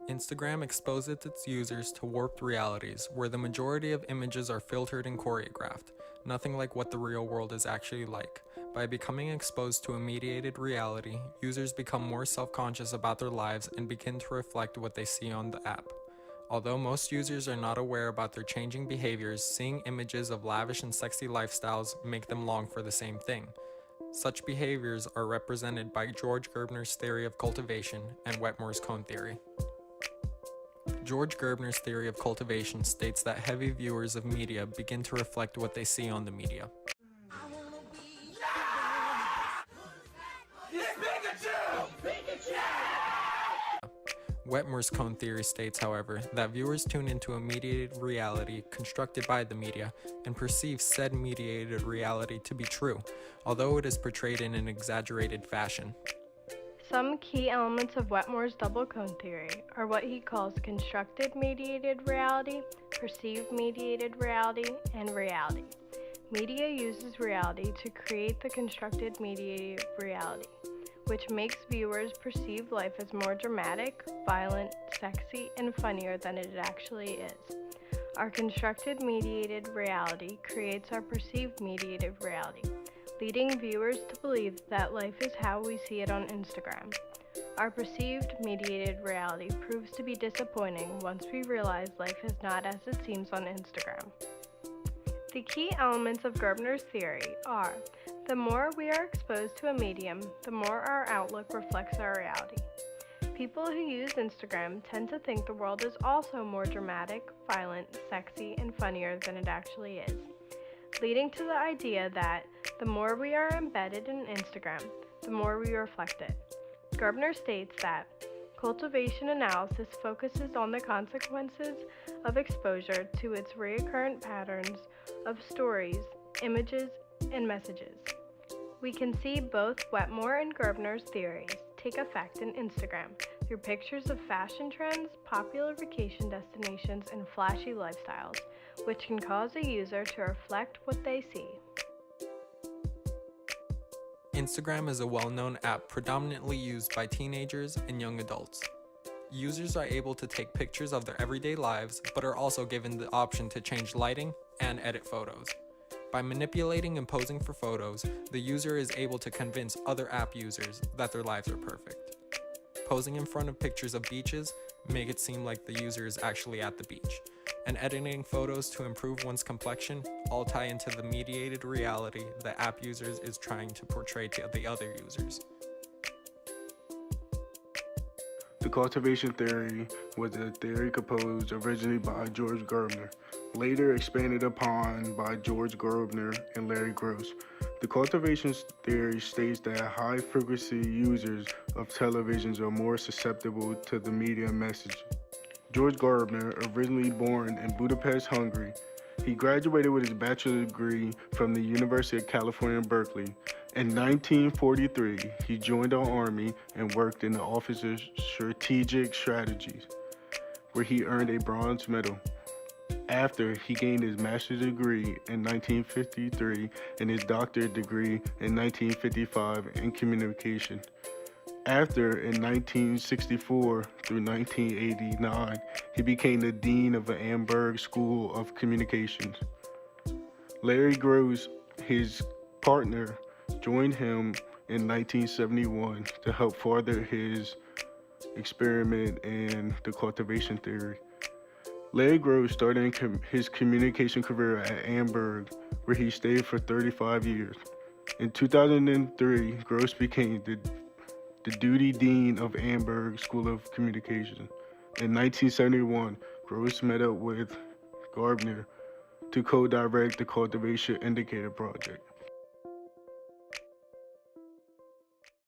Instagram exposes its users to warped realities, where the majority of images are filtered and choreographed, nothing like what the real world is actually like. By becoming exposed to a mediated reality, users become more self-conscious about their lives and begin to reflect what they see on the app. Although most users are not aware about their changing behaviors, seeing images of lavish and sexy lifestyles make them long for the same thing. Such behaviors are represented by George Gerbner's theory of cultivation and Wetmore's cone theory. George Gerbner's theory of cultivation states that heavy viewers of media begin to reflect what they see on the media. Wetmore's cone theory states, however, that viewers tune into a mediated reality constructed by the media and perceive said mediated reality to be true, although it is portrayed in an exaggerated fashion. Some key elements of Wetmore's double cone theory are what he calls constructed mediated reality, perceived mediated reality, and reality. Media uses reality to create the constructed mediated reality, which makes viewers perceive life as more dramatic, violent, sexy, and funnier than it actually is. Our constructed mediated reality creates our perceived mediated reality, leading viewers to believe that life is how we see it on Instagram. Our perceived mediated reality proves to be disappointing once we realize life is not as it seems on Instagram. The key elements of Gerbner's theory are: the more we are exposed to a medium, the more our outlook reflects our reality. People who use Instagram tend to think the world is also more dramatic, violent, sexy, and funnier than it actually is, leading to the idea that the more we are embedded in Instagram, the more we reflect it. Gerbner states that cultivation analysis focuses on the consequences of exposure to its recurrent patterns of stories, images, and messages. We can see both Wetmore and Gerbner's theories take effect in Instagram through pictures of fashion trends, popular vacation destinations, and flashy lifestyles, which can cause a user to reflect what they see. Instagram is a well-known app predominantly used by teenagers and young adults. Users are able to take pictures of their everyday lives, but are also given the option to change lighting and edit photos. By manipulating and posing for photos, the user is able to convince other app users that their lives are perfect. Posing in front of pictures of beaches make it seem like the user is actually at the beach, and editing photos to improve one's complexion all tie into the mediated reality the app users is trying to portray to the other users. The cultivation theory was a theory composed originally by George Gerbner, later expanded upon by George Gerbner and Larry Gross. The cultivation theory states that high-frequency users of televisions are more susceptible to the media message. George Gerbner, originally born in Budapest, Hungary, he graduated with his bachelor's degree from the University of California, Berkeley. In 1943, he joined the Army and worked in the Office of Strategic Strategies, where he earned a bronze medal. After, he gained his master's degree in 1953 and his doctorate degree in 1955 in communication. After, in 1964 through 1989, he became the dean of the Amberg School of Communications. Larry Gross, his partner, joined him in 1971 to help further his experiment in the cultivation theory. Larry Gross started his communication career at Amberg, where he stayed for 35 years. In 2003, Gross became the Duty Dean of Amberg School of Communication. In 1971, Gross met up with Gerbner to co-direct the Cultivation Indicator project.